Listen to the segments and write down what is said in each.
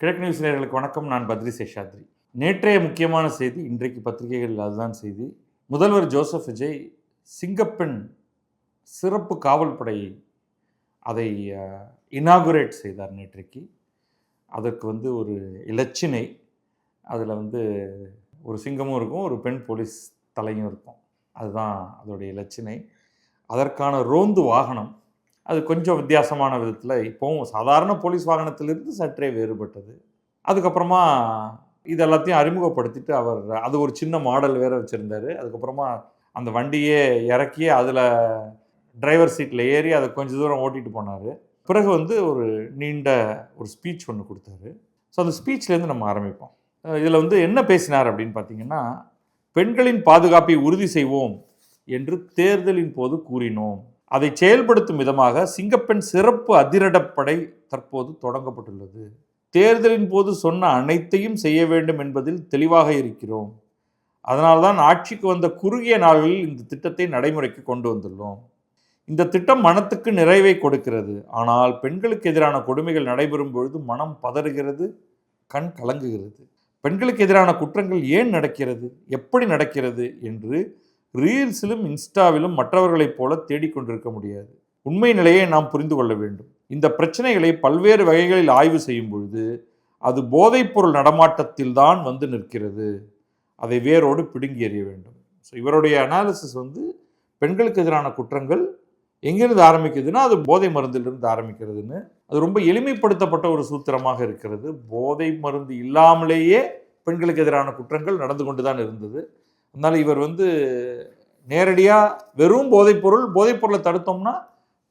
கிழக்கு நியூஸ் நேயர்களுக்கு வணக்கம். நான் பத்ரி சேஷாத்ரி. நேற்றைய முக்கியமான செய்தி, இன்றைக்கு பத்திரிகைகளில் அதுதான் செய்தி. முதல்வர் ஜோசப் விஜய் சிங்கப்பெண் சிறப்பு காவல் படை அதை இனாகுரேட் செய்தார் நேற்றைக்கு. அதற்கு ஒரு இலச்சினை, அதில் ஒரு சிங்கமும் இருக்கும், ஒரு பெண் போலீஸ் தலையும் இருக்கும். அதுதான் அதோடைய இலச்சினை. அதற்கான ரோந்து வாகனம் அது கொஞ்சம் வித்தியாசமான விதத்தில், இப்போவும் சாதாரண போலீஸ் வாகனத்திலிருந்து சற்றே வேறுபட்டது. அதுக்கப்புறமா இது எல்லாத்தையும் அறிமுகப்படுத்திட்டு அது ஒரு சின்ன மாடல் வேறு வச்சுருந்தார். அதுக்கப்புறமா அந்த வண்டியே இறக்கி அதில் டிரைவர் சீட்டில் ஏறி அதை கொஞ்சம் தூரம் ஓட்டிகிட்டு போனார். பிறகு ஒரு நீண்ட ஒரு ஸ்பீச் ஒன்று கொடுத்தாரு. ஸோ அந்த ஸ்பீச்லேருந்து நம்ம ஆரம்பிப்போம். இதில் என்ன பேசினார் அப்படின்னு பார்த்தீங்கன்னா, பெண்களின் பாதுகாப்பை உறுதி செய்வோம் என்று தேர்தலின் போது கூறினோம். அதை செயல்படுத்தும் விதமாக சிங்கப்பெண் சிறப்பு அதிரடப்படை தற்போது தொடங்கப்பட்டுள்ளது. தேர்தலின் போது சொன்ன அனைத்தையும் செய்ய வேண்டும் என்பதில் தெளிவாக இருக்கிறோம். அதனால்தான் ஆட்சிக்கு வந்த குறுகிய நாள்களில் இந்த திட்டத்தை நடைமுறைக்கு கொண்டு வந்துள்ளோம். இந்த திட்டம் மனத்துக்கு நிறைவை கொடுக்கிறது. ஆனால் பெண்களுக்கு எதிரான கொடுமைகள் நடைபெறும் பொழுது மனம் பதறுகிறது, கண் கலங்குகிறது. பெண்களுக்கு எதிரான குற்றங்கள் ஏன் நடக்கிறது, எப்படி நடக்கிறது என்று ரீல்ஸிலும் இன்ஸ்டாவிலும் மற்றவர்களைப் போல தேடிக்கொண்டிருக்க முடியாது. உண்மை நிலையை நாம் புரிந்து கொள்ள வேண்டும். இந்த பிரச்சனைகளை பல்வேறு வகைகளில் ஆய்வு செய்யும் பொழுது அது போதைப்பொருள் நடமாட்டத்தில் தான் நிற்கிறது. அதை வேரோடு பிடுங்கி எறிய வேண்டும். ஸோ இவருடைய அனாலிசிஸ் பெண்களுக்கு எதிரான குற்றங்கள் எங்கிருந்து ஆரம்பிக்குதுன்னா அது போதை மருந்திலிருந்து ஆரம்பிக்கிறதுன்னு. அது ரொம்ப எளிமைப்படுத்தப்பட்ட ஒரு சூத்திரமாக இருக்கிறது. போதை மருந்து இல்லாமலேயே பெண்களுக்கு எதிரான குற்றங்கள் நடந்து கொண்டு தான் இருந்தது. அதனால் இவர் நேரடியாக வெறும் போதைப்பொருளை தடுத்தோம்னா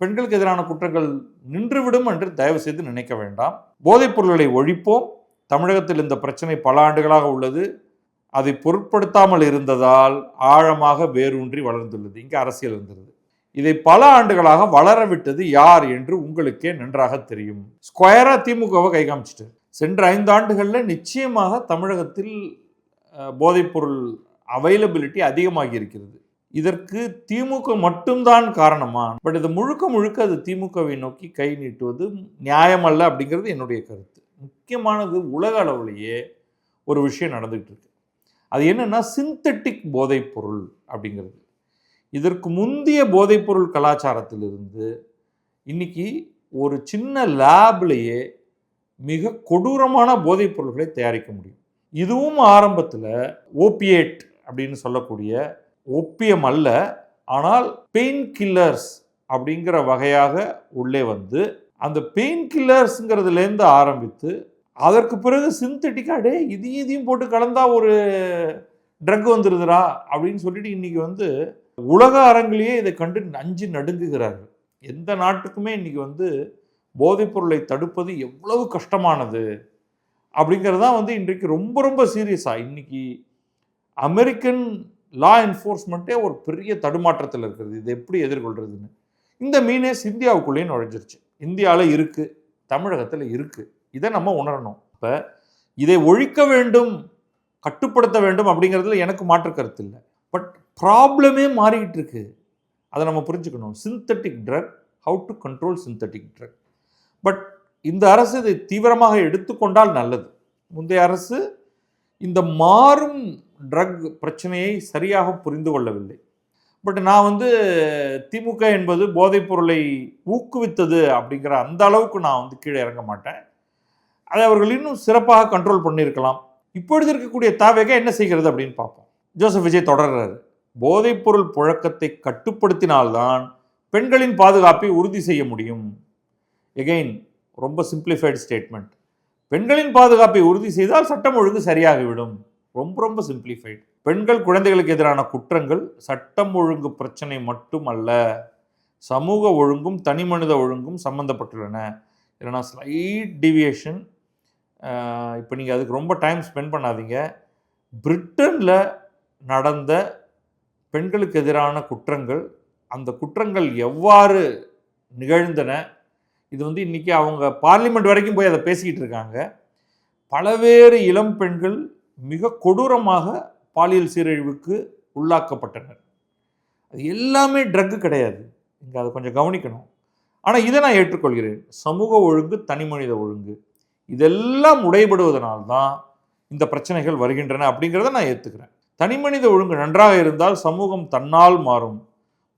பெண்களுக்கு எதிரான குற்றங்கள் நின்றுவிடும் என்று தயவு செய்து நினைக்க வேண்டாம். போதைப் பொருள்களை ஒழிப்போம். தமிழகத்தில் இந்த பிரச்சனை பல ஆண்டுகளாக உள்ளது. அதை பொருட்படுத்தாமல் இருந்ததால் ஆழமாக வேரூன்றி வளர்ந்துள்ளது. இங்கே அரசியல் இருந்தது. இதை பல ஆண்டுகளாக வளர விட்டது யார் என்று உங்களுக்கே நன்றாக தெரியும். ஸ்கொயரா திமுகவை கை காமிச்சிட்டு சென்ற 5 ஆண்டுகளில் நிச்சயமாக தமிழகத்தில் போதைப்பொருள் அவைலபிலிட்டி அதிகமாகி இருக்கிறது. இதற்கு திமுக மட்டும்தான் காரணமா? பட் இது முழுக்க அது திமுகவை நோக்கி கை நீட்டுவது நியாயமல்ல அப்படிங்கிறது என்னுடைய கருத்து. முக்கியமானது உலக அளவிலேயே ஒரு விஷயம் நடந்துகிட்டு இருக்கு. அது என்னன்னா சிந்தட்டிக் போதைப்பொருள் அப்படிங்கிறது. இதற்கு முந்தைய போதைப்பொருள் கலாச்சாரத்திலிருந்து இன்னைக்கு ஒரு சின்ன லேப்லேயே மிக கொடூரமான போதைப் பொருள்களை தயாரிக்க முடியும். இதுவும் ஆரம்பத்தில் ஓபியேட் அப்படின்னு சொல்லக்கூடிய ஒப்பியம் அல்ல, ஆனால் பெயின் கில்லர்ஸ் அப்படிங்கிற வகையாக உள்ளே அந்த பெயின் கில்லர்ஸுங்கிறதுலேருந்து ஆரம்பித்து அதற்கு பிறகு சிந்தட்டிக்காக இதையும் போட்டு கலந்தா ஒரு ட்ரக் வந்துருதுரா அப்படின்னு சொல்லிட்டு இன்னைக்கு உலக அரங்கிலேயே இதை கண்டு அஞ்சு நடுங்குகிறார்கள். எந்த நாட்டுக்குமே இன்னைக்கு போதைப் பொருளை தடுப்பது எவ்வளவு கஷ்டமானது அப்படிங்கிறதான் இன்றைக்கு ரொம்ப சீரியஸாக இன்னைக்கு அமெரிக்கன் லா என்ஃபோர்ஸ்மெண்ட்டே ஒரு பெரிய தடுமாற்றத்தில் இருக்கிறது. இதை எப்படி எதிர்கொள்றதுன்னு. இந்த மீனேஸ் இந்தியாவுக்குள்ளேயே நுழைஞ்சிருச்சு. இந்தியாவில் இருக்குது, தமிழகத்தில் இருக்குது. இதை நம்ம உணரணும். இப்போ இதை ஒழிக்க வேண்டும், கட்டுப்படுத்த வேண்டும் அப்படிங்கிறதுல எனக்கு மாற்று கருத்து இல்லை. பட் ப்ராப்ளமே மாறிக்கிட்டு இருக்கு. அதை நம்ம புரிஞ்சுக்கணும். Synthetic drug, how to control synthetic drug. But இந்த அரசு இதை தீவிரமாக எடுத்துக்கொண்டால் நல்லது. முந்தைய அரசு இந்த மாறும் ட்ரக் பிரச்சனையை சரியாக புரிந்து கொள்ளவில்லை. பட் நான் திமுக என்பது போதைப் பொருளை ஊக்குவித்தது அப்படிங்கிற அந்த அளவுக்கு நான் கீழே இறங்க மாட்டேன். அதை அவர்கள் இன்னும் சிறப்பாக கண்ட்ரோல் பண்ணியிருக்கலாம். இப்பொழுது இருக்கக்கூடிய தாவேக என்ன செய்கிறது அப்படின்னு பார்ப்போம். ஜோசப் விஜய் தொடர்றாரு. போதைப் பொருள் புழக்கத்தை கட்டுப்படுத்தினால்தான் பெண்களின் பாதுகாப்பை உறுதி செய்ய முடியும். எகெயின் ரொம்ப சிம்பிளிஃபைடு ஸ்டேட்மெண்ட். பெண்களின் பாதுகாப்பை உறுதி செய்தால் சட்டம் ஒழுங்கு சரியாகிவிடும். ரொம்ப சிம்பிளிஃபைடு. பெண்கள் குழந்தைகளுக்கு எதிரான குற்றங்கள் சட்டம் ஒழுங்கு பிரச்சனை மட்டுமல்ல, சமூக ஒழுங்கும் தனி மனித ஒழுங்கும் சம்பந்தப்பட்டுள்ளன. இல்லைனா ஸ்லைட் டிவியேஷன். இப்போ நீங்கள் அதுக்கு ரொம்ப டைம் ஸ்பெண்ட் பண்ணாதீங்க. பிரிட்டனில் நடந்த பெண்களுக்கு எதிரான குற்றங்கள், அந்த குற்றங்கள் எவ்வாறு நிகழ்ந்தன, இது இன்றைக்கி அவங்க பார்லிமெண்ட் வரைக்கும் போய் அதை பேசிக்கிட்டு இருக்காங்க. பலவேறு இளம் பெண்கள் மிக கொடூரமாக பாலியல் சீரழிவுக்கு உள்ளாக்கப்பட்டனர். அது எல்லாமே ட்ரக்கு கிடையாது. இங்கே அதை கொஞ்சம் கவனிக்கணும். ஆனால் இதை நான் ஏற்றுக்கொள்கிறேன். சமூக ஒழுங்கு, தனி மனித ஒழுங்கு, இதெல்லாம் உடைபடுவதனால்தான் இந்த பிரச்சனைகள் வருகின்றன அப்படிங்கிறத நான் ஏற்றுக்கிறேன். தனிமனித ஒழுங்கு நன்றாக இருந்தால் சமூகம் தன்னால் மாறும்.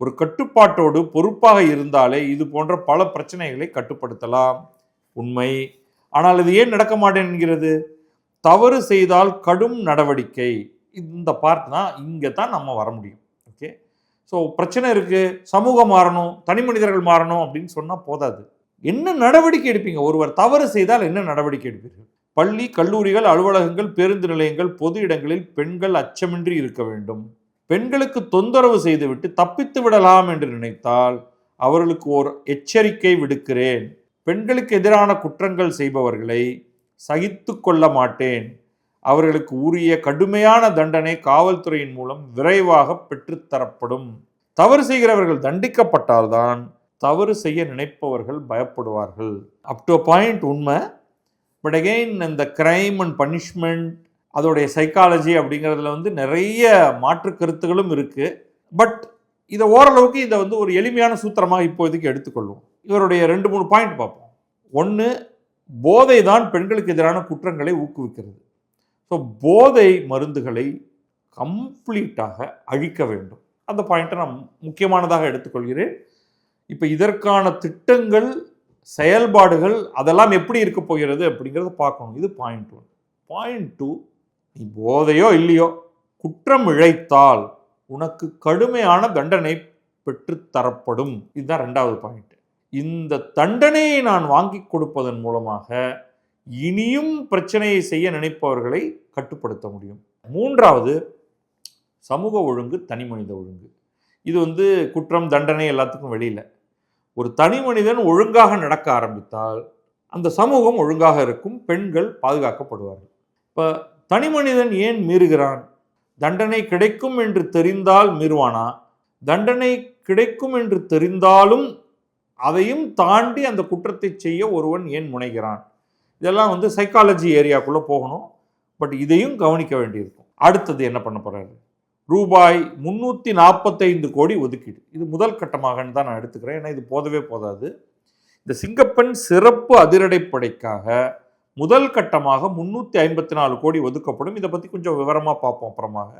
ஒரு கட்டுப்பாட்டோடு பொறுப்பாக இருந்தாலே இது போன்ற பல பிரச்சனைகளை கட்டுப்படுத்தலாம். உண்மை. ஆனால் இது ஏன் நடக்க மாட்டேன் என்கிறது? தவறு செய்தால் கடும் நடவடிக்கை. இந்த பார்ட் தான் இங்கே தான் நம்ம வர முடியும். ஓகே, ஸோ பிரச்சனை இருக்குது, சமூகம் மாறணும், தனி மனிதர்கள் மாறணும் அப்படின்னு சொன்னால் போதாது. என்ன நடவடிக்கை எடுப்பீங்க? ஒருவர் தவறு செய்தால் என்ன நடவடிக்கை எடுப்பீர்கள்? பள்ளி, கல்லூரிகள், அலுவலகங்கள், பேருந்து நிலையங்கள், பொது இடங்களில் பெண்கள் அச்சமின்றி இருக்க வேண்டும். பெண்களுக்கு தொந்தரவு செய்துவிட்டு தப்பித்து விடலாம் என்று நினைத்தால் அவர்களுக்கு ஒரு எச்சரிக்கை விடுக்கிறேன். பெண்களுக்கு எதிரான குற்றங்கள் செய்பவர்களை சகித்து கொள்ள மாட்டேன். அவர்களுக்கு உரிய கடுமையான தண்டனை காவல்துறையின் மூலம் விரைவாக பெற்றுத்தரப்படும். தவறு செய்கிறவர்கள் தண்டிக்கப்பட்டால்தான் தவறு செய்ய நினைப்பவர்கள் பயப்படுவார்கள். அப் டு பாயிண்ட் உண்மை. பட் அகெயின் இந்த கிரைம் அண்ட் பனிஷ்மெண்ட், அதோடைய சைக்காலஜி அப்படிங்கிறதுல நிறைய மாற்று கருத்துகளும் இருக்குது. பட் இதை ஓரளவுக்கு இதை ஒரு எளிமையான சூத்திரமாக இப்போதைக்கு எடுத்துக்கொள்வோம். இவருடைய 2-3 பாயிண்ட் பார்ப்போம். ஒன்று, போதை தான் பெண்களுக்கு எதிரான குற்றங்களை ஊக்குவிக்கிறது. ஸோ போதை மருந்துகளை கம்ப்ளீட்டாக அழிக்க வேண்டும். அந்த பாயிண்ட்டை நான் முக்கியமானதாக எடுத்துக்கொள்கிறேன். இப்போ இதற்கான திட்டங்கள், செயல்பாடுகள் அதெல்லாம் எப்படி இருக்க போகிறது அப்படிங்கிறத பார்க்கணும். இது பாயிண்ட் 1. பாயிண்ட் 2, நீ போதையோ இல்லையோ குற்றம் இழைத்தால் உனக்கு கடுமையான தண்டனை பெற்றுத்தரப்படும். இதுதான் 2வது பாயிண்ட். இந்த தண்டனையை நான் வாங்கி கொடுப்பதன் மூலமாக இனியும் பிரச்சனையை செய்ய நினைப்பவர்களை கட்டுப்படுத்த முடியும். 3வது, சமூக ஒழுங்கு, தனி மனித ஒழுங்கு. இது குற்றம், தண்டனை எல்லாத்துக்கும் வெளியில். ஒரு தனி மனிதன் ஒழுங்காக நடக்க ஆரம்பித்தால் அந்த சமூகம் ஒழுங்காக இருக்கும், பெண்கள் பாதுகாக்கப்படுவார்கள். இப்போ தனி மனிதன் ஏன் மீறுகிறான்? தண்டனை கிடைக்கும் என்று தெரிந்தால் மீறுவானா? தண்டனை கிடைக்கும் என்று தெரிந்தாலும் அதையும் தாண்டி அந்த குற்றத்தை செய்ய ஒருவன் ஏன் முனைகிறான்? இதெல்லாம் சைக்காலஜி ஏரியாக்குள்ளே போகணும். பட் இதையும் கவனிக்க வேண்டியிருக்கும். அடுத்தது என்ன பண்ண போகிறாரு? ரூபாய் 345 கோடி ஒதுக்கீடு. இது முதல் கட்டமாகன்னு தான் நான் எடுத்துக்கிறேன். ஏன்னா இது போதவே போதாது. இந்த சிங்கப்பெண் சிறப்பு அதிரடிப்படைக்காக முதல் கட்டமாக 354 கோடி ஒதுக்கப்படும். இதை பற்றி கொஞ்சம் விவரமாக பார்ப்போம் அப்புறமாக.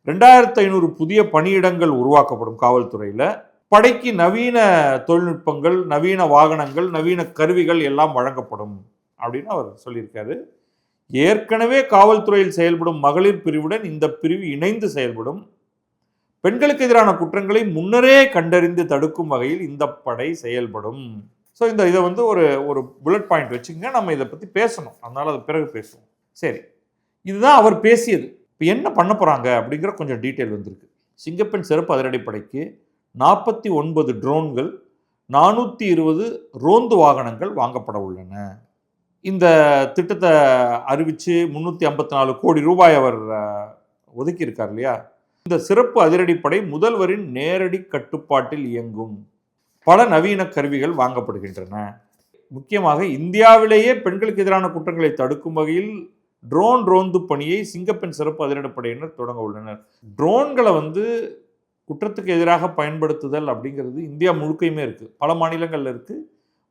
2500 புதிய பணியிடங்கள் உருவாக்கப்படும் காவல்துறையில். படைக்கு நவீன தொழில்நுட்பங்கள், நவீன வாகனங்கள், நவீன கருவிகள் எல்லாம் வழங்கப்படும் அப்படின்னு அவர் சொல்லியிருக்காரு. ஏற்கனவே காவல்துறையில் செயல்படும் மகளிர் பிரிவுடன் இந்த பிரிவு இணைந்து செயல்படும். பெண்களுக்கு எதிரான குற்றங்களை முன்னரே கண்டறிந்து தடுக்கும் வகையில் இந்த படை செயல்படும். ஸோ இதை ஒரு புல்லட் பாயிண்ட் வச்சுங்க. நம்ம இதை பற்றி பேசணும், அதனால் அது பிறகு பேசுவோம். சரி, இதுதான் அவர் பேசியது. இப்போ என்ன பண்ண போகிறாங்க அப்படிங்கிற கொஞ்சம் டீட்டெயில் வந்திருக்கு. சிங்கப்பெண் சிறப்பு அதிரடிப்படைக்கு 49 ட்ரோன்கள், 420 ரோந்து வாகனங்கள் வாங்கப்பட உள்ளன. இந்த திட்டத்தை அறிவித்து 354 கோடி ரூபாய் அவர் ஒதுக்கியிருக்கார் இல்லையா? இந்த சிறப்பு அதிரடிப்படை முதல்வரின் நேரடி கட்டுப்பாட்டில் இயங்கும். பல நவீன கருவிகள் வாங்கப்படுகின்றன. முக்கியமாக இந்தியாவிலேயே பெண்களுக்கு எதிரான குற்றங்களை தடுக்கும் வகையில் ட்ரோன் ரோந்து பணியை சிங்கப்பெண் சிறப்பு அதிரடிப்படையினர் தொடங்க உள்ளனர். ட்ரோன்களை குற்றத்துக்கு எதிராக பயன்படுத்துதல் அப்படிங்கிறது இந்தியா முழுக்கையுமே இருக்குது, பல மாநிலங்களில் இருக்குது.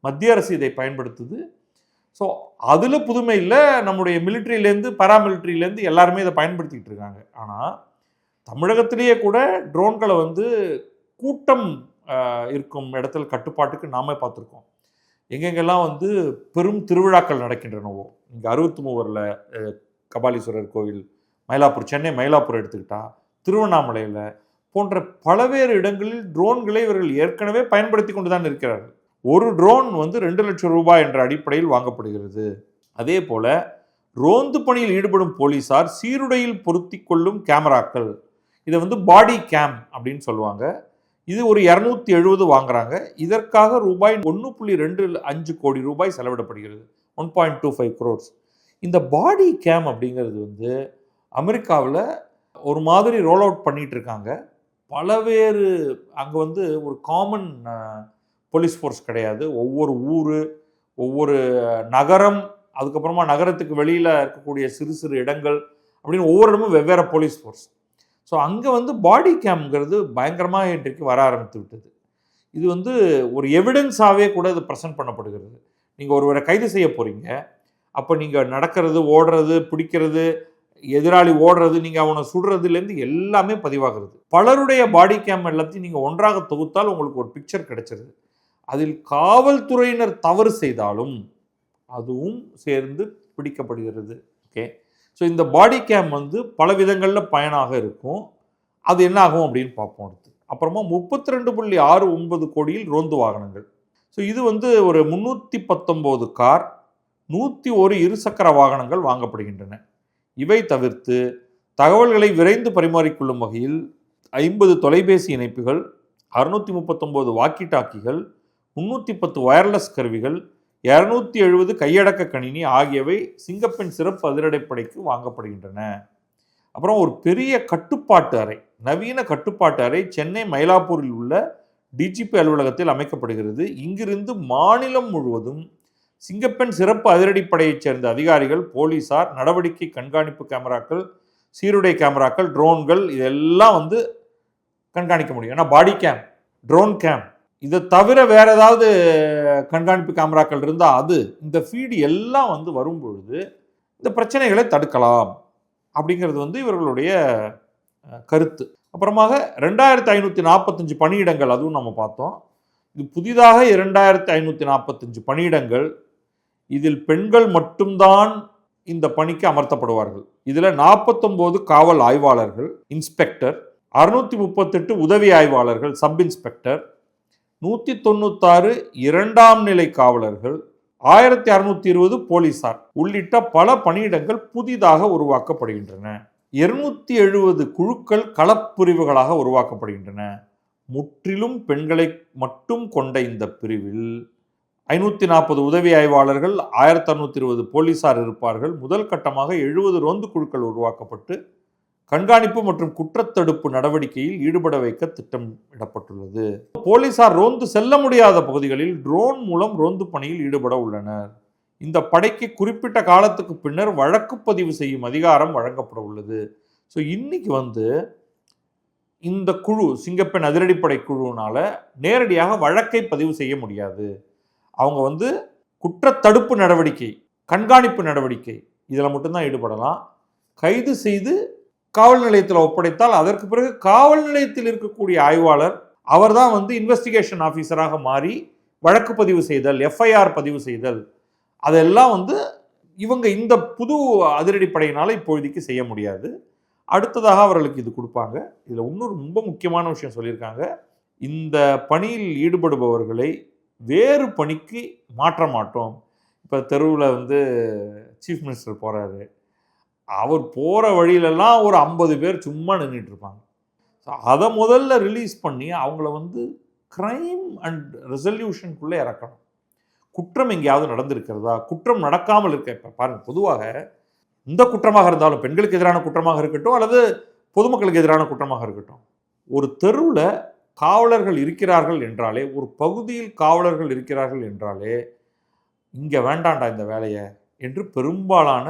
மத்திய அரசு இதை பயன்படுத்துது. ஸோ அதில் புதுமை இல்லை. நம்முடைய மிலிட்ரியிலேருந்து பாராமிலிட்ரியிலேருந்து எல்லாருமே இதை பயன்படுத்திக்கிட்டு இருக்காங்க. ஆனால் தமிழகத்திலேயே கூட ட்ரோன்களை கூட்டம் இருக்கும் இடத்துல கட்டுப்பாட்டுக்கு நாமே பார்த்துருக்கோம். எங்கெங்கெல்லாம் பெரும் திருவிழாக்கள் நடக்கின்றனவோ, இங்கே 63 கபாலீஸ்வரர் கோவில், மயிலாப்பூர், சென்னை மயிலாப்பூர் எடுத்துக்கிட்டா, திருவண்ணாமலையில் போன்ற பல்வேறு இடங்களில் ட்ரோன்களை இவர்கள் ஏற்கனவே பயன்படுத்தி கொண்டு தான் இருக்கிறார்கள். ஒரு ட்ரோன் 2 லட்சம் ரூபாய் என்ற அடிப்படையில் வாங்கப்படுகிறது. அதே போல ரோந்து பணியில் ஈடுபடும் போலீசார் சீருடையில் பொருத்தி கொள்ளும் கேமராக்கள், இதை பாடி கேம் அப்படின்னு சொல்லுவாங்க. இது ஒரு 270 வாங்குறாங்க. இதற்காக ரூபாய் 1.25 கோடி ரூபாய் செலவிடப்படுகிறது, 1.25 crores. இந்த பாடி கேம் அப்படிங்கிறது அமெரிக்காவில் ஒரு மாதிரி ரோல் அவுட் பண்ணிட்டு இருக்காங்க. பலவேறு அங்கே ஒரு காமன் போலீஸ் ஃபோர்ஸ் கிடையாது. ஒவ்வொரு ஊர், ஒவ்வொரு நகரம், அதுக்கப்புறமா நகரத்துக்கு வெளியில் இருக்கக்கூடிய சிறு சிறு இடங்கள் அப்படின்னு ஒவ்வொரு இடமும் வெவ்வேறு போலீஸ் ஃபோர்ஸ். ஸோ அங்கே பாடி கேம்ங்கிறது பயங்கரமாக இன்றைக்கு வர ஆரம்பித்து விட்டது. இது ஒரு எவிடன்ஸாகவே கூட இது ப்ரெசென்ட் பண்ணப்படுகிறது. நீங்கள் ஒருவரை கைது செய்ய போகிறீங்க, அப்போ நீங்கள் நடக்கிறது, ஓடுறது, பிடிக்கிறது, எதிராளி ஓடுறது, நீங்கள் அவனை சுடுறதுலேருந்து எல்லாமே பதிவாகிறது. பலருடைய பாடி கேம் எல்லாத்தையும் நீங்கள் ஒன்றாக தொகுத்தால் உங்களுக்கு ஒரு பிக்சர் கிடைச்சிருது. அதில் காவல்துறையினர் தவறு செய்தாலும் அதுவும் சேர்ந்து பிடிக்கப்படுகிறது. ஓகே, ஸோ இந்த பாடி கேம் வந்து பல விதங்களில் பயனாக இருக்கும். அது என்ன ஆகும் அப்படின்னு பார்ப்போம் அடுத்து. அப்புறமா 32.69 கோடியில் ரோந்து வாகனங்கள். ஸோ இது வந்து ஒரு 319 கார், 101 இருசக்கர வாகனங்கள் வாங்கப்படுகின்றன. இவை தவிர்த்து தகவல்களை விரைந்து பரிமாறிக்கொள்ளும் வகையில் 50 தொலைபேசி இணைப்புகள், 639 வாக்கி டாக்கிகள், 310 வயர்லெஸ் கருவிகள், 270 கையடக்க கணினி ஆகியவை சிங்கப்பெண் சிறப்பு அதிரடிப்படைக்கு வாங்கப்படுகின்றன. அப்புறம் ஒரு பெரிய கட்டுப்பாட்டு அறை, நவீன கட்டுப்பாட்டு அறை சென்னை மயிலாப்பூரில் உள்ள டிஜிபி அலுவலகத்தில் அமைக்கப்படுகிறது. இங்கிருந்து மாநிலம் முழுவதும் சிங்கப்பெண் சிறப்பு அதிரடிப்படையைச் சேர்ந்த அதிகாரிகள், போலீசார், நடவடிக்கை கண்காணிப்பு கேமராக்கள், சீருடை கேமராக்கள், ட்ரோன்கள் இதெல்லாம் வந்து கண்காணிக்க முடியும். ஏன்னா பாடி கேம், ட்ரோன் கேம், இதை தவிர வேற ஏதாவது கண்காணிப்பு கேமராக்கள் இருந்தால் அது, இந்த ஃபீடு எல்லாம் வந்து வரும்பொழுது இந்த பிரச்சனைகளை தடுக்கலாம் அப்படிங்கிறது வந்து இவர்களுடைய கருத்து. அப்புறமாக 2545 பணியிடங்கள், அதுவும் நம்ம பார்த்தோம். இது புதிதாக 2545 பணியிடங்கள். இதில் பெண்கள் மட்டும்தான் இந்த பணிக்கு அமர்த்தப்படுவார்கள். இதில் 49 காவல் ஆய்வாளர்கள், இன்ஸ்பெக்டர், 638 உதவி ஆய்வாளர்கள், சப் இன்ஸ்பெக்டர், 196 இரண்டாம் நிலை காவலர்கள், 1620 போலீசார் உள்ளிட்ட பல பணியிடங்கள் புதிதாக உருவாக்கப்படுகின்றன. 270 குழுக்கள் களப்பிரிவுகளாக உருவாக்கப்படுகின்றன. முற்றிலும் பெண்களை மட்டும் கொண்ட இந்த பிரிவில் 540 உதவி ஆய்வாளர்கள், 1620 போலீசார் இருப்பார்கள். முதல் கட்டமாக 70 ரோந்து குழுக்கள் உருவாக்கப்பட்டு கண்காணிப்பு மற்றும் குற்றத்தடுப்பு நடவடிக்கையில் ஈடுபட வைக்க திட்டமிடப்பட்டுள்ளது. போலீசார் ரோந்து செல்ல முடியாத பகுதிகளில் ட்ரோன் மூலம் ரோந்து பணியில் ஈடுபட உள்ளனர். இந்த படைக்கு குறிப்பிட்ட காலத்துக்கு பின்னர் வழக்கு பதிவு செய்யும் அதிகாரம் வழங்கப்பட உள்ளது. ஸோ இன்னைக்கு வந்து இந்த குழு, சிங்கப்பெண் அதிரடிப்படை குழுவினால நேரடியாக வழக்கை பதிவு செய்ய முடியாது. அவங்க வந்து குற்றத்தடுப்பு நடவடிக்கை, கண்காணிப்பு நடவடிக்கை இதில் மட்டும்தான் ஈடுபடலாம். கைது செய்து காவல் நிலையத்தில் ஒப்படைத்தால் அதற்கு பிறகு காவல் நிலையத்தில் இருக்கக்கூடிய ஆய்வாளர் அவர் தான் வந்து இன்வெஸ்டிகேஷன் ஆஃபீஸராக மாறி வழக்கு பதிவு செய்தல், எஃப்ஐஆர் பதிவு செய்தல், அதெல்லாம் வந்து இவங்க இந்த புது அதிரடிப்படையினால் இப்பொழுதைக்கு செய்ய முடியாது. அடுத்ததாக அவர்களுக்கு இது கொடுப்பாங்க. இதில் இன்னொரு ரொம்ப முக்கியமான விஷயம் சொல்லியிருக்காங்க. இந்த பணியில் ஈடுபடுபவர்களை வேறு பணிக்கு மாற்ற மாட்டோம். இப்போ தெருவில் வந்து சீஃப் மினிஸ்டர் போகிறாரு, அவர் போகிற வழியிலெல்லாம் ஒரு 50 பேர் சும்மா நின்றுட்டு இருப்பாங்க. ஸோ அதை முதல்ல ரிலீஸ் பண்ணி அவங்கள வந்து க்ரைம் அண்ட் ரெசல்யூஷனுக்குள்ளே இறக்கணும். குற்றம் எங்கேயாவது நடந்திருக்கிறதா, குற்றம் நடக்காமல் இருக்க. இப்போ பாருங்கள், பொதுவாக இந்த குற்றமாக இருந்தாலும், பெண்களுக்கு எதிரான குற்றமாக இருக்கட்டும் அல்லது பொதுமக்களுக்கு எதிரான குற்றமாக இருக்கட்டும், ஒரு தெருவில் காவலர்கள் இருக்கிறார்கள் என்றாலே, ஒரு பகுதியில் காவலர்கள் இருக்கிறார்கள் என்றாலே, இங்கே வேண்டாண்டா இந்த வேலையை என்று பெரும்பாலான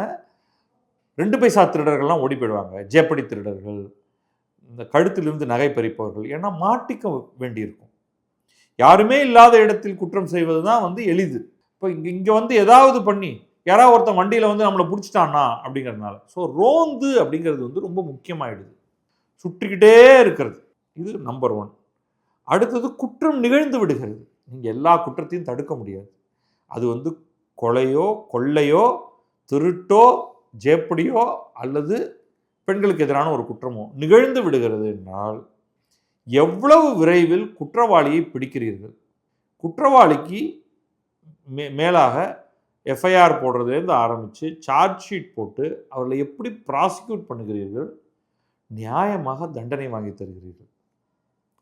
2 பைசா திருடர்கள்லாம் ஓடி போயிடுவாங்க. ஜேப்படி திருடர்கள், இந்த கழுத்திலிருந்து நகை பறிப்பவர்கள், ஏன்னா மாட்டிக்க வேண்டியிருக்கும். யாருமே இல்லாத இடத்தில் குற்றம் செய்வது தான் வந்து எளிது. இப்போ இங்கே வந்து ஏதாவது பண்ணி யாராவது ஒருத்தன் வண்டியில் வந்து நம்மளை பிடிச்சிட்டான்னா அப்படிங்கிறதுனால. ஸோ ரோந்து அப்படிங்கிறது வந்து ரொம்ப முக்கியமாயிடுது. சுற்றிக்கிட்டே இருக்கிறது, இது நம்பர் 1. அடுத்தது குற்றம் நிகழ்ந்து விடுகிறது. நீங்கள் எல்லா குற்றத்தையும் தடுக்க முடியாது. அது வந்து கொலையோ, கொள்ளையோ, திருட்டோ, ஜேப்படியோ அல்லது பெண்களுக்கு எதிரான ஒரு குற்றமோ நிகழ்ந்து விடுகிறது என்றால் எவ்வளவு விரைவில் குற்றவாளியை பிடிக்கிறீர்கள், குற்றவாளிக்கு மேலாக எஃப்ஐஆர் போடுறதுலேருந்து ஆரம்பித்து சார்ஜ் ஷீட் போட்டு அவர்களை எப்படி ப்ராசிக்யூட் பண்ணுகிறீர்கள், நியாயமாக தண்டனை வாங்கி தருகிறீர்கள்.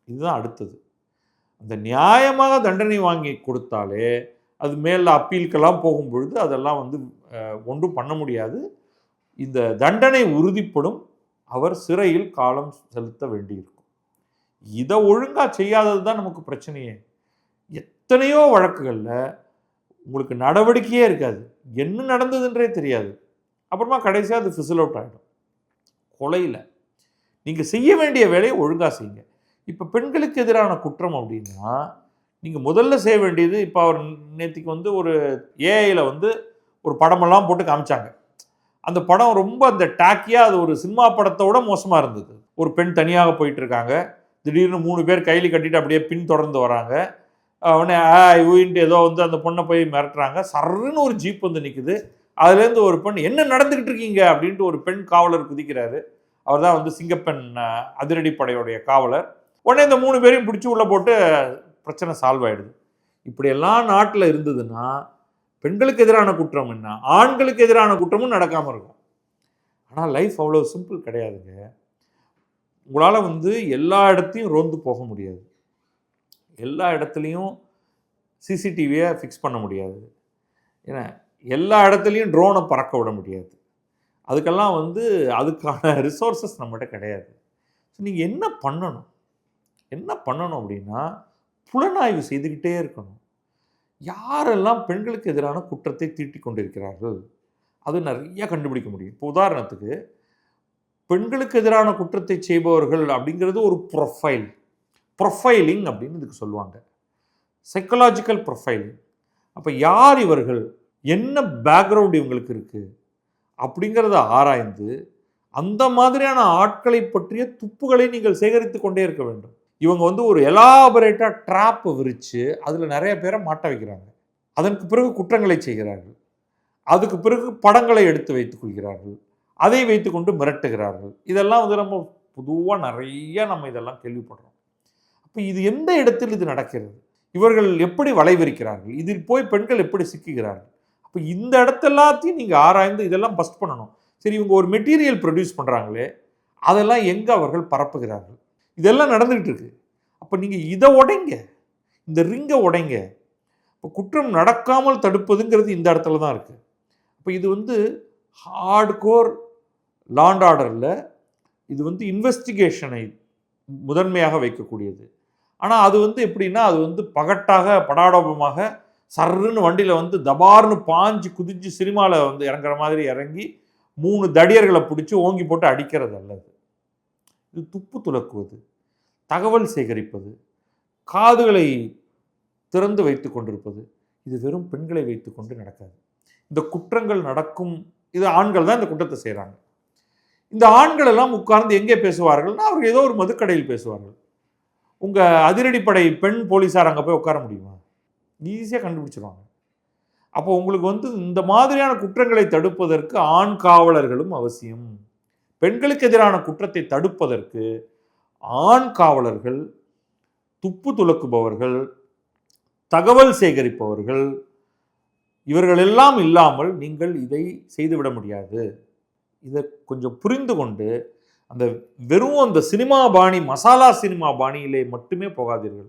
இதுதான் அடுத்தது. அந்த நியாயமாக தண்டனை வாங்கி கொடுத்தாலே அது மேலே அப்பீலுக்கெல்லாம் போகும் பொழுது அதெல்லாம் வந்து ஒன்றும் பண்ண முடியாது. இந்த தண்டனை உறுதிப்படும், அவர் சிறையில் காலம் செலுத்த வேண்டியிருக்கும். இதை ஒழுங்காக செய்யாதது தான் நமக்கு பிரச்சனையே. எத்தனையோ வழக்குகளில் உங்களுக்கு நடவடிக்கையே இருக்காது, என்ன நடந்ததுன்றே தெரியாது. அப்புறமா கடைசியாக அது ஃபிசில் அவுட் ஆகிடும். கொலையில் நீங்கள் செய்ய வேண்டிய வேலையை ஒழுங்காக செய்யுங்க. இப்போ பெண்களுக்கு எதிரான குற்றம் அப்படின்னா நீங்கள் முதல்ல செய்ய வேண்டியது, இப்போ அவர் நேற்றுக்கு வந்து ஒரு ஏஐயில் வந்து ஒரு படமெல்லாம் போட்டு காமிச்சாங்க. அந்த படம் ரொம்ப அந்த டாக்கியாக அது ஒரு சினிமா படத்தோட மோசமாக இருந்தது. ஒரு பெண் தனியாக போயிட்டு இருக்காங்க, திடீர்னு 3 பேர் கையில் கட்டிட்டு அப்படியே பின்தொடர்ந்து வராங்க. உடனே ஊயின்ட்டு ஏதோ வந்து அந்த பொண்ணை போய் மிரட்டுறாங்க. சர்ன்னு ஒரு ஜீப் வந்து நிற்குது. அதுலேருந்து ஒரு பெண், என்ன நடந்துக்கிட்டு இருக்கீங்க அப்படின்ட்டு ஒரு பெண் காவலர் குதிக்கிறாரு. அவர் தான் வந்து சிங்கப்பெண் அதிரடிப்படையுடைய காவலர். உடனே இந்த 3 பேரையும் பிடிச்சி உள்ளே போட்டு பிரச்சனை சால்வ் ஆகிடுது. இப்படியெல்லாம் நாட்டில் இருந்ததுன்னா பெண்களுக்கு எதிரான குற்றம் என்ன, ஆண்களுக்கு எதிரான குற்றமும் நடக்காமல் இருக்கும். ஆனால் லைஃப் அவ்வளோ சிம்பிள் கிடையாதுங்க. உங்களால் வந்து எல்லா இடத்தையும் ரோந்து போக முடியாது, எல்லா இடத்துலையும் சிசிடிவியை ஃபிக்ஸ் பண்ண முடியாது, ஏன்னா எல்லா இடத்துலையும் ட்ரோனை பறக்க விட முடியாது. அதுக்கெல்லாம் வந்து அதுக்கான ரிசோர்ஸஸ் நம்மகிட்ட கிடையாது. ஸோ நீங்கள் என்ன பண்ணணும் அப்படின்னா, புலனாய்வு செய்துக்கிட்டே இருக்கணும். யாரெல்லாம் பெண்களுக்கு எதிரான குற்றத்தை தீட்டிக் கொண்டிருக்கிறார்கள் அது நிறைய கண்டுபிடிக்க முடியும். இப்போ உதாரணத்துக்கு பெண்களுக்கு எதிரான குற்றத்தை செய்பவர்கள் அப்படிங்கிறது ஒரு ப்ரொஃபைலிங் அப்படின்னு இதுக்கு சொல்லுவாங்க, சைக்கலாஜிக்கல் ப்ரொஃபைலிங். அப்போ யார் இவர்கள், என்ன பேக்ரவுண்ட் இவங்களுக்கு இருக்குது அப்படிங்கிறத ஆராய்ந்து அந்த மாதிரியான ஆட்களை பற்றிய துப்புகளை நீங்கள் சேகரித்து கொண்டே இருக்க வேண்டும். இவங்க வந்து ஒரு எலாபரேட்டாக ட்ராப் விரித்து அதில் நிறைய பேரை மாட்ட வைக்கிறாங்க. அதற்கு பிறகு குற்றங்களை செய்கிறார்கள். அதுக்கு பிறகு படங்களை எடுத்து வைத்துக் கொள்கிறார்கள். அதை வைத்துக்கொண்டு மிரட்டுகிறார்கள். இதெல்லாம் வந்து நம்ம பொதுவாக நிறைய இதெல்லாம் கேள்விப்படுறோம். அப்போ இது எந்த இடத்தில் இது நடக்கிறது, இவர்கள் எப்படி வளைவிரிக்கிறார்கள், இதில் போய் பெண்கள் எப்படி சிக்குகிறார்கள். அப்போ இந்த இடத்தெல்லாத்தையும் நீங்கள் ஆராய்ந்து இதெல்லாம் பஸ்ட் பண்ணணும். சரி, இவங்க ஒரு மெட்டீரியல் ப்ரொடியூஸ் பண்ணுறாங்களே, அதெல்லாம் எங்கே அவர்கள் பரப்புகிறார்கள், இதெல்லாம் நடந்துகிட்டு இருக்கு. அப்போ நீங்கள் இதை உடைங்க, இந்த ரிங்கை உடைங்க. இப்போ குற்றம் நடக்காமல் தடுப்பதுங்கிறது இந்த இடத்துல தான் இருக்குது. இப்போ இது வந்து ஹார்ட்கோர் லா அண்ட் ஆர்டரில் இது வந்து இன்வெஸ்டிகேஷனை முதன்மையாக வைக்கக்கூடியது. ஆனால் அது வந்து எப்படின்னா, அது வந்து பகட்டாக படாடோபமாக சர்ன்னு வண்டியில் வந்து தபார்னு பாஞ்சு குதிஞ்சு சினிமாவில் வந்து இறங்குற மாதிரி இறங்கி 3 தடியர்களை பிடிச்சி ஓங்கி போட்டு அடிக்கிறது அல்லது. இது துப்பு துலக்குவது, தகவல் சேகரிப்பது, காதுகளை திறந்து வைத்து கொண்டிருப்பது. இது வெறும் பெண்களை வைத்து கொண்டு நடக்காது. இந்த குற்றங்கள் நடக்கும், இது ஆண்கள் தான் இந்த குற்றத்தை செய்கிறாங்க. இந்த ஆண்கள் எல்லாம் உட்கார்ந்து எங்கே பேசுவார்கள்னா, அவர்கள் ஏதோ ஒரு மதுக்கடையில் பேசுவார்கள். உங்கள் அதிரடிப்படை பெண் போலீஸார் அங்கே போய் உட்கார முடியுமா? ஈஸியாக கண்டுபிடிச்சிருவாங்க. அப்போ உங்களுக்கு வந்து இந்த மாதிரியான குற்றங்களை தடுப்பதற்கு ஆண் காவலர்களும் அவசியம். பெண்களுக்கு எதிரான குற்றத்தை தடுப்பதற்கு ஆண் காவலர்கள், துப்பு துலக்குபவர்கள், தகவல் சேகரிப்பவர்கள், இவர்களெல்லாம் இல்லாமல் நீங்கள் இதை செய்துவிட முடியாது. இதை கொஞ்சம் புரிந்து கொண்டு அந்த வெறும் அந்த சினிமா பாணி, மசாலா சினிமா பாணியிலே மட்டுமே போகாதீர்கள்.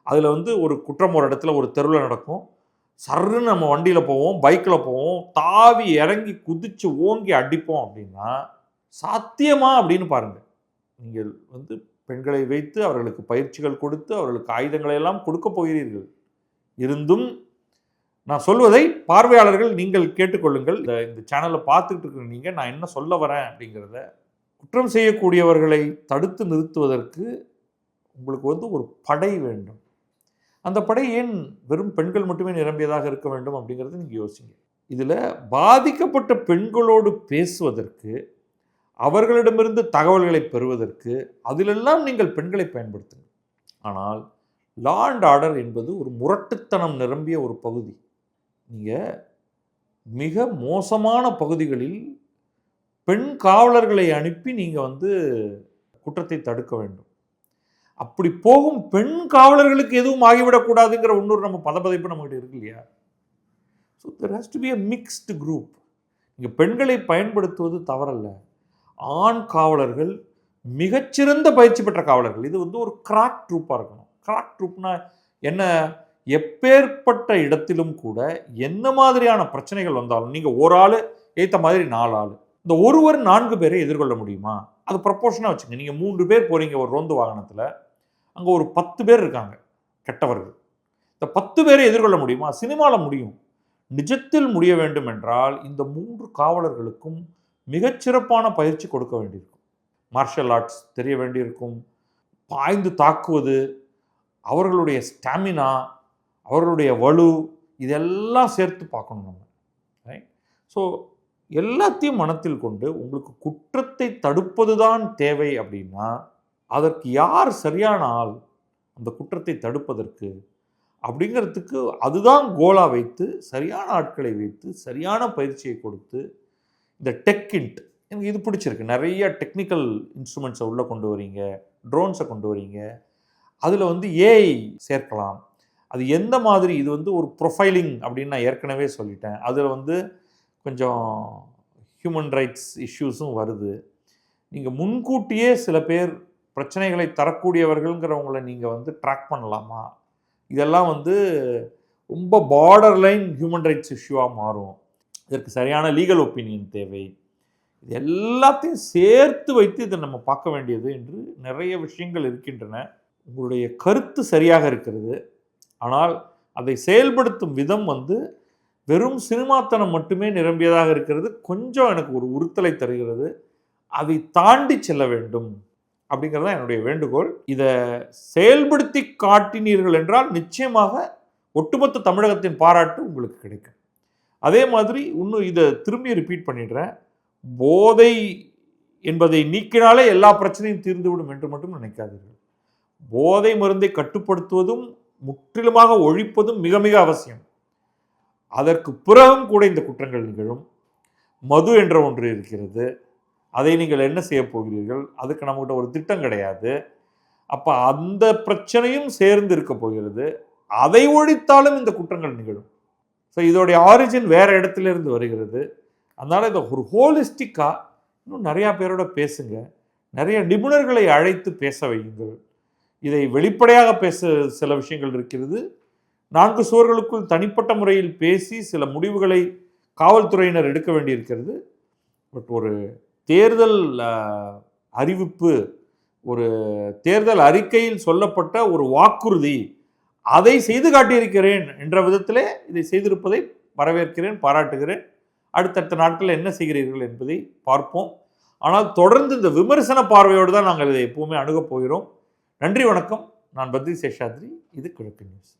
அதில் வந்து ஒரு குற்றம் ஒரு இடத்துல ஒரு தெருவில் நடக்கும், சர்ன்னு நம்ம வண்டியில் போவோம், பைக்கில் போவோம், தாவி இறங்கி குதித்து ஓங்கி அடிப்போம் அப்படின்னா சாத்தியமா அப்படின்னு பாருங்கள். நீங்கள் வந்து பெண்களை வைத்து அவர்களுக்கு பயிற்சிகள் கொடுத்து அவர்களுக்கு ஆயுதங்களை எல்லாம் கொடுக்க போகிறீர்கள். இருந்தும் நான் சொல்வதை பார்வையாளர்கள் நீங்கள் கேட்டுக்கொள்ளுங்கள். இந்த சேனலை பார்த்துக்கிட்டு இருக்கிற நீங்கள் நான் என்ன சொல்ல வரேன் அப்படிங்கிறத, குற்றம் செய்யக்கூடியவர்களை தடுத்து நிறுத்துவதற்கு உங்களுக்கு வந்து ஒரு படை வேண்டும். அந்த படை ஏன் வெறும் பெண்கள் மட்டுமே நிரம்பியதாக இருக்க வேண்டும் அப்படிங்கிறத நீங்கள் யோசிங்க. இதில் பாதிக்கப்பட்ட பெண்களோடு பேசுவதற்கு, அவர்களிடமிருந்து தகவல்களை பெறுவதற்கு, அதிலெல்லாம் நீங்கள் பெண்களை பயன்படுத்துங்கள். ஆனால் லா அண்ட் ஆர்டர் என்பது ஒரு முரட்டுத்தனம் நிரம்பிய ஒரு பகுதி. நீங்கள் மிக மோசமான பகுதிகளில் பெண் காவலர்களை அனுப்பி நீங்கள் வந்து குற்றத்தை தடுக்க வேண்டும். அப்படி போகும் பெண் காவலர்களுக்கு எதுவும் ஆகிவிடக்கூடாதுங்கிற இன்னொரு நம்ம பதப்பதைப்பு நம்மகிட்ட இருக்கு இல்லையா? So there has to be a mixed group. நீங்கள் பெண்களை பயன்படுத்துவது தவறல்ல. ஆண் காவலர்கள் மிகச்சிறந்த பயிற்சி பெற்ற காவலர்கள். இது வந்து ஒரு கிராக் ட்ரூப்பாக இருக்கணும். கிராக் ட்ரூப்னா என்ன? எப்பேற்பட்ட இடத்திலும் கூட என்ன மாதிரியான பிரச்சனைகள் வந்தாலும் நீங்கள் ஒரு ஆள் ஏற்ற மாதிரி 4 ஆள், இந்த ஒருவர் 4 பேரை எதிர்கொள்ள முடியுமா? அது ப்ரொப்போர்ஷனாக வச்சுங்க. நீங்கள் 3 பேர் போகிறீங்க ஒரு ரோந்து வாகனத்தில், அங்கே ஒரு 10 பேர் இருக்காங்க கெட்டவர்கள். இந்த 10 பேரை எதிர்கொள்ள முடியுமா? சினிமாவில் முடியும். நிஜத்தில் முடிய வேண்டும் என்றால் இந்த 3 காவலர்களுக்கும் மிகச்சிறப்பான பயிற்சி கொடுக்க வேண்டியிருக்கும். மார்ஷல் ஆர்ட்ஸ் தெரிய வேண்டியிருக்கும். பாய்ந்து தாக்குவது, அவர்களுடைய ஸ்டாமினா, அவர்களுடைய வலு, இதெல்லாம் சேர்த்து பார்க்கணும் நம்ம. ரைட்? ஸோ எல்லாத்தையும் மனத்தில் கொண்டு உங்களுக்கு குற்றத்தை தடுப்பது தான் தேவை அப்படின்னா அதற்கு யார் சரியான ஆள் அந்த குற்றத்தை தடுப்பதற்கு அப்படிங்கிறதுக்கு அதுதான் கோலாக வைத்து சரியான ஆட்களை வைத்து சரியான பயிற்சியை கொடுத்து இந்த டெக்கின்ட் எனக்கு இது பிடிச்சிருக்கு. நிறைய டெக்னிக்கல் இன்ஸ்ட்ருமெண்ட்ஸை உள்ளே கொண்டு வரீங்க, ட்ரோன்ஸை கொண்டு வரீங்க, அதில் ஏஐ சேர்க்கலாம். அது எந்த மாதிரி இது ஒரு ப்ரொஃபைலிங் அப்படின்னு நான் ஏற்கனவே சொல்லிட்டேன். அதில் கொஞ்சம் ஹியூமன் ரைட்ஸ் இஷ்யூஸும் வருது. நீங்கள் முன்கூட்டியே சில பேர் பிரச்சனைகளை தரக்கூடியவர்கள்ங்கிறவங்கள நீங்கள் ட்ராக் பண்ணலாமா? இதெல்லாம் ரொம்ப பார்டர் லைன் ஹியூமன் ரைட்ஸ் இஷ்யூவாக மாறும். இதற்கு சரியான லீகல் ஒப்பீனியன் தேவை. இது எல்லாத்தையும் சேர்த்து வைத்து இதை நம்ம பார்க்க வேண்டியது என்று நிறைய விஷயங்கள் இருக்கின்றன. உங்களுடைய கருத்து சரியாக இருக்கிறது, ஆனால் அதை செயல்படுத்தும் விதம் வெறும் சினிமாத்தனம் மட்டுமே நிரம்பியதாக இருக்கிறது. கொஞ்சம் எனக்கு ஒரு உறுத்தலை தருகிறது. அதை தாண்டி செல்ல வேண்டும் அப்படிங்கிறது தான் என்னுடைய வேண்டுகோள். இதை செயல்படுத்தி காட்டினீர்கள் என்றால் நிச்சயமாக ஒட்டுமொத்த தமிழகத்தின் பாராட்டு உங்களுக்கு கிடைக்கும். அதே மாதிரி இன்னும் இதை திரும்பி ரிப்பீட் பண்ணிடுறேன். போதை என்பதை நீக்கினாலே எல்லா பிரச்சனையும் தீர்ந்துவிடும் என்று மட்டும் நினைக்காதீர்கள். போதை மருந்தை கட்டுப்படுத்துவதும் முற்றிலுமாக ஒழிப்பதும் மிக மிக அவசியம். அதற்கு பிறகும் கூட இந்த குற்றங்கள் நிகழும். மது என்ற ஒன்று இருக்கிறது, அதை நீங்கள் என்ன செய்ய போகிறீர்கள்? அதுக்கு நம்மகிட்ட ஒரு திட்டம் கிடையாது. அப்போ அந்த பிரச்சனையும் சேர்ந்து இருக்க போகிறது. அதை ஒழித்தாலும் இந்த குற்றங்கள் நிகழும். ஸோ இதோடைய ஆரிஜின் வேறு இடத்துலேருந்து வருகிறது. அதனால் இதை ஒரு ஹோலிஸ்டிக்காக இன்னும் நிறையா பேரோட பேசுங்க, நிறைய நிபுணர்களை அழைத்து பேச வையுங்கள். இதை வெளிப்படையாக பேச சில விஷயங்கள் இருக்கிறது. 4 சுவர்களுக்குள் தனிப்பட்ட முறையில் பேசி சில முடிவுகளை காவல்துறையினர் எடுக்க வேண்டியிருக்கிறது. பட் ஒரு தேர்தல் அறிவிப்பு, ஒரு தேர்தல் அறிக்கையில் சொல்லப்பட்ட ஒரு வாக்குறுதி, அதை செய்து காட்டியிருக்கிறேன் என்ற விதத்திலே இதை செய்திருப்பதை வரவேற்கிறேன், பாராட்டுகிறேன். அடுத்தடுத்த நாட்களில் என்ன செய்கிறீர்கள் என்பதை பார்ப்போம். ஆனால் தொடர்ந்து இந்த விமர்சன பார்வையோடு தான் நாங்கள் இதை எப்பவுமே அணுகப் போகிறோம். நன்றி, வணக்கம். நான் பத்ரி சேஷாத்ரி. இது கிழக்கு நியூஸ்.